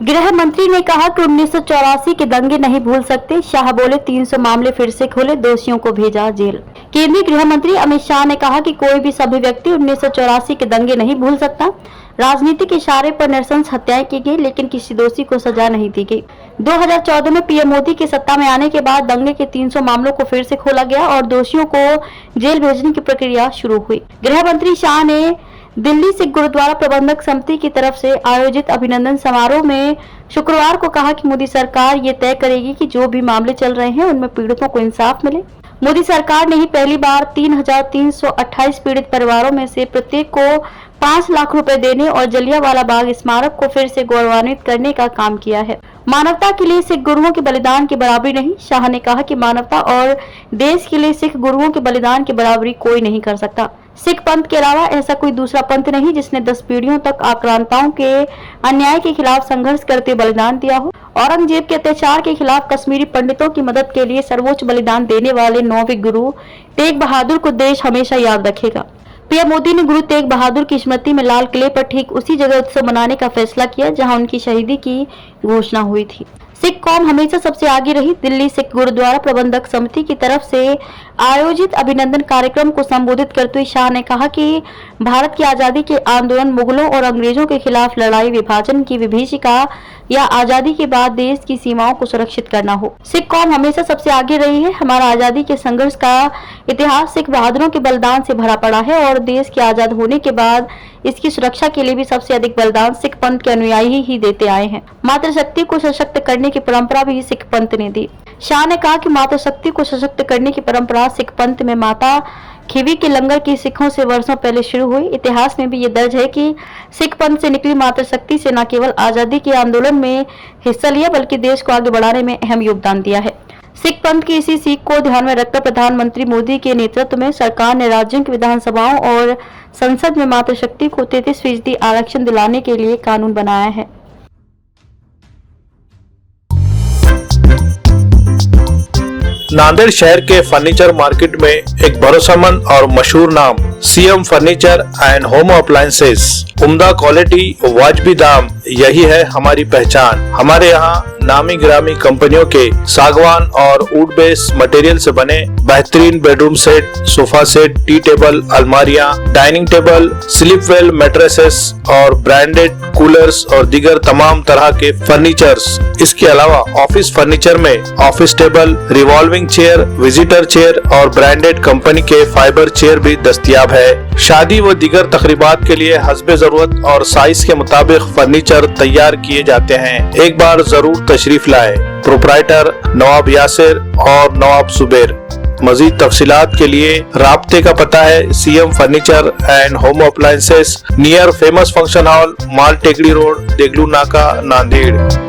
गृह मंत्री ने कहा कि 1984 के दंगे नहीं भूल सकते। शाह बोले 300 मामले फिर से खोले, दोषियों को भेजा जेल। केंद्रीय गृह मंत्री अमित शाह ने कहा कि कोई भी सभ्य व्यक्ति 1984 के दंगे नहीं भूल सकता। राजनीतिक इशारे पर नृशंस हत्याएं की गई, लेकिन किसी दोषी को सजा नहीं दी गई। 2014 में पीएम मोदी के सत्ता में आने के बाद दंगे के 300 मामलों को फिर से खोला गया और दोषियों को जेल भेजने की प्रक्रिया शुरू हुई। गृह मंत्री शाह ने दिल्ली सिख गुरुद्वारा प्रबंधक समिति की तरफ से आयोजित अभिनंदन समारोह में शुक्रवार को कहा कि मोदी सरकार ये तय करेगी कि जो भी मामले चल रहे हैं उनमें पीड़ितों को इंसाफ मिले। मोदी सरकार ने ही पहली बार 3,328 पीड़ित परिवारों में से प्रत्येक को 5 लाख रुपए देने और जलियांवाला बाग स्मारक को फिर से गौरवान्वित करने का काम किया है। मानवता के लिए सिख गुरुओं के बलिदान की बराबरी नहीं। शाह ने कहा कि मानवता और देश के लिए सिख गुरुओं के बलिदान की बराबरी कोई नहीं कर सकता। सिख पंथ के अलावा ऐसा कोई दूसरा पंथ नहीं जिसने 10 पीढ़ियों तक आक्रांताओं के अन्याय के खिलाफ संघर्ष करते बलिदान दिया हो। औरंगजेब के अत्याचार के खिलाफ कश्मीरी पंडितों की मदद के लिए सर्वोच्च बलिदान देने वाले 9वें गुरु तेग बहादुर को देश हमेशा याद रखेगा। पीएम मोदी ने गुरु तेग बहादुर की स्मृति में लाल किले पर ठीक उसी जगह उत्सव मनाने का फैसला किया जहां उनकी शहीदी की घोषणा हुई थी। सिख कौम हमेशा सबसे आगे रही। दिल्ली सिख गुरुद्वारा प्रबंधक समिति की तरफ से आयोजित अभिनंदन कार्यक्रम को संबोधित करते हुए शाह ने कहा कि भारत की आजादी के आंदोलन मुगलों और अंग्रेजों के खिलाफ लड़ाई, विभाजन की विभीषिका या आजादी के बाद देश की सीमाओं को सुरक्षित करना हो। सिख कौम हमेशा सबसे आगे रही है। हमारा आजादी के संघर्ष का इतिहास सिख बहादुरों के बलिदान से भरा पड़ा है और देश के आजाद होने के बाद इसकी सुरक्षा के लिए भी सबसे अधिक बलिदान सिख पंथ के अनुयायी ही देते आए हैं। मातृशक्ति को सशक्त करने की परंपरा भी सिख पंथ ने दी। शाह ने कहा कि मातृशक्ति को सशक्त करने की परंपरा सिख पंथ में माता खीवी के लंगर की सिखों से वर्षों पहले शुरू हुई। इतिहास में भी ये दर्ज है कि सिख पंथ से निकली मातृशक्ति से न केवल आजादी के आंदोलन में हिस्सा लिया बल्कि देश को आगे बढ़ाने में अहम योगदान दिया है। सिख पंथ की इसी सीख को ध्यान में रखकर प्रधानमंत्री मोदी के नेतृत्व में सरकार ने राज्यों की विधानसभाओं और संसद में मातृशक्ति को 33% आरक्षण दिलाने के लिए कानून बनाया है। नांदेड़ शहर के फर्नीचर मार्केट में एक भरोसेमंद और मशहूर नाम CM furniture and home appliances. उम्दा क्वालिटी, वाजबी दाम, यही है हमारी पहचान। हमारे यहाँ नामी गिरामी कंपनियों के सागवान और वुड बेस मटेरियल से बने बेहतरीन bedroom set, sofa set, tea table, अलमारियां, dining table, sleep well mattresses और ब्रांडेड कूलर्स और दीगर तमाम तरह के फर्नीचर्स। इसके अलावा ऑफिस फर्नीचर में office table, revolving chair, visitor chair और ब्रांडेड कंपनी के फाइबर चेयर भी दस्तयाब है। शादी व दीगर तकरीबात के लिए हस्बे जरूरत और साइज के मुताबिक फर्नीचर तैयार किए जाते हैं। एक बार जरूर तशरीफ लाए। प्रोप्राइटर नवाब यासिर और नवाब सुबेर। मजीद तफसीलात के लिए राब्ते का पता है CM furniture and home appliances, near famous function hall, Mal Tekdi road, Deglur नाका, नांदेड़।